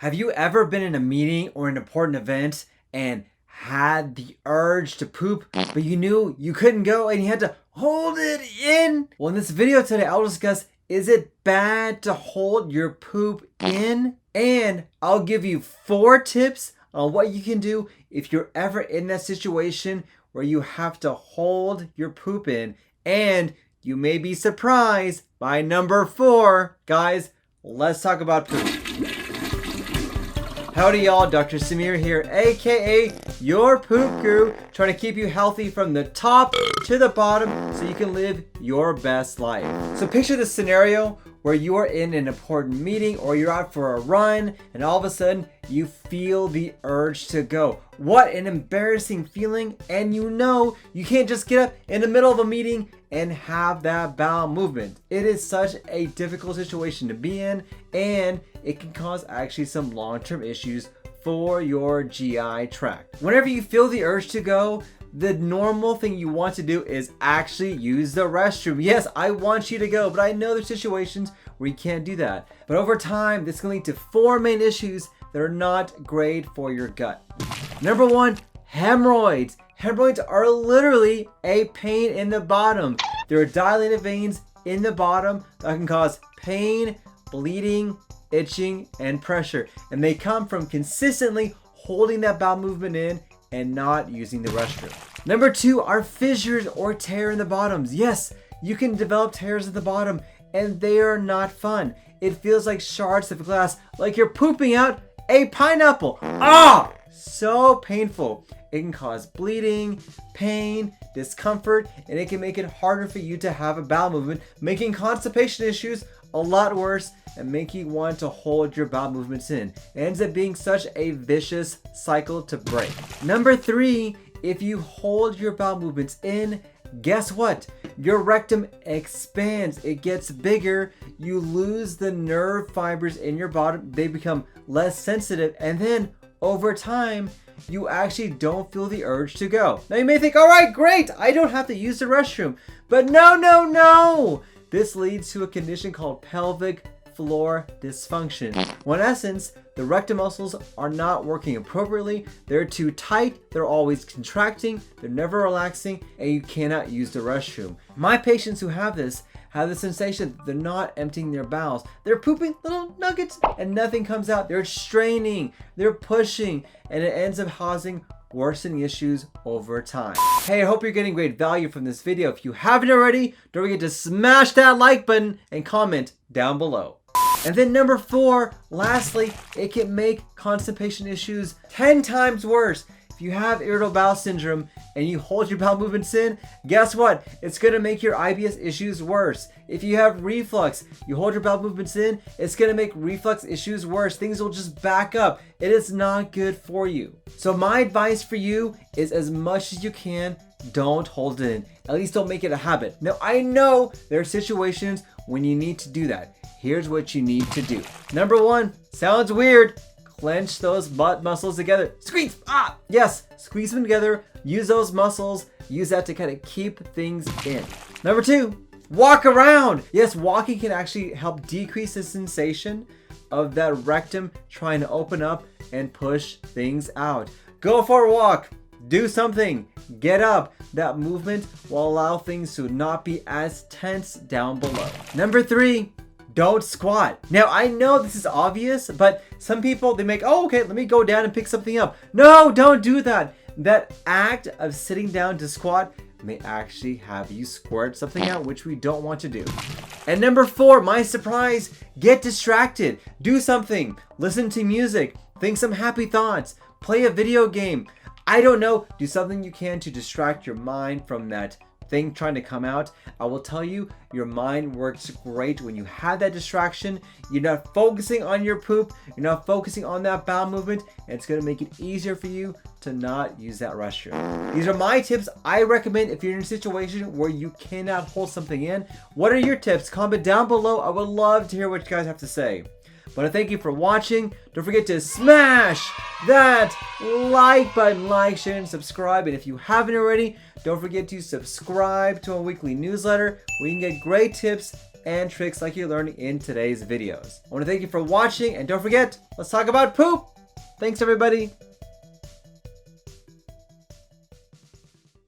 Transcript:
Have you ever been in a meeting or an important event and had the urge to poop, but you knew you couldn't go and you had to hold it in? Well, in this video today, I'll discuss, is it bad to hold your poop in? And I'll give you 4 tips on what you can do if you're ever in that situation where you have to hold your poop in. And you may be surprised by number 4. Guys, let's talk about poop. Howdy y'all, Dr. Samir here, aka your poop guru, trying to keep you healthy from the top to the bottom so you can live your best life. So picture this scenario where you are in an important meeting or you're out for a run and all of a sudden you feel the urge to go. What an embarrassing feeling, and you know you can't just get up in the middle of a meeting and have that bowel movement. It is such a difficult situation to be in, and it can cause actually some long-term issues for your GI tract. Whenever you feel the urge to go, the normal thing you want to do is actually use the restroom. Yes, I want you to go, but I know there's situations where you can't do that. But over time, this can lead to 4 main issues that are not great for your gut. Number 1, hemorrhoids. Hemorrhoids are literally a pain in the bottom. There are dilated veins in the bottom that can cause pain, bleeding, itching, and pressure. And they come from consistently holding that bowel movement in and not using the restroom. Number 2 are fissures or tear in the bottoms. Yes, you can develop tears at the bottom and they are not fun. It feels like shards of glass, like you're pooping out a pineapple. Ah! So painful. It can cause bleeding, pain, discomfort, and it can make it harder for you to have a bowel movement, making constipation issues a lot worse and making you want to hold your bowel movements in. It ends up being such a vicious cycle to break. Number 3, if you hold your bowel movements in, guess what? Your rectum expands, it gets bigger, you lose the nerve fibers in your bottom, they become less sensitive, and then over time, you actually don't feel the urge to go. Now you may think, all right, great, I don't have to use the restroom. But no. This leads to a condition called pelvic floor dysfunction. When in essence, the rectum muscles are not working appropriately, they're too tight, they're always contracting, they're never relaxing, and you cannot use the restroom. My patients who have the sensation that they're not emptying their bowels. They're pooping little nuggets and nothing comes out. They're straining, they're pushing, and it ends up causing worsening issues over time. Hey, I hope you're getting great value from this video. If you haven't already, don't forget to smash that like button and comment down below. And then number 4, lastly, it can make constipation issues 10 times worse. If you have irritable bowel syndrome and you hold your bowel movements in, guess what? It's gonna make your IBS issues worse. If you have reflux, you hold your bowel movements in, it's gonna make reflux issues worse. Things will just back up. It is not good for you. So my advice for you is, as much as you can, don't hold it in. At least don't make it a habit. Now, I know there are situations when you need to do that. Here's what you need to do. Number 1, sounds weird. Clench those butt muscles together. Squeeze! Ah! Yes, squeeze them together. Use those muscles. Use that to kind of keep things in. Number 2, walk around. Yes, walking can actually help decrease the sensation of that rectum trying to open up and push things out. Go for a walk. Do something. Get up. That movement will allow things to not be as tense down below. Number 3, don't squat. Now, I know this is obvious, but some people, they make, oh, okay, let me go down and pick something up. No, don't do that. That act of sitting down to squat may actually have you squirt something out, which we don't want to do. And number 4, my surprise, get distracted. Do something. Listen to music. Think some happy thoughts. Play a video game. I don't know. Do something you can to distract your mind from that thing trying to come out. I will tell you, your mind works great when you have that distraction. You're not focusing on your poop, you're not focusing on that bowel movement, and it's going to make it easier for you to not use that restroom. These are my tips I recommend if you're in a situation where you cannot hold something in. What are your tips? Comment down below. I would love to hear what you guys have to say. But I thank you for watching. Don't forget to smash that like button, like, share, and subscribe. And if you haven't already, don't forget to subscribe to our weekly newsletter where you can get great tips and tricks like you learned in today's videos. I want to thank you for watching, and don't forget, let's talk about poop. Thanks everybody.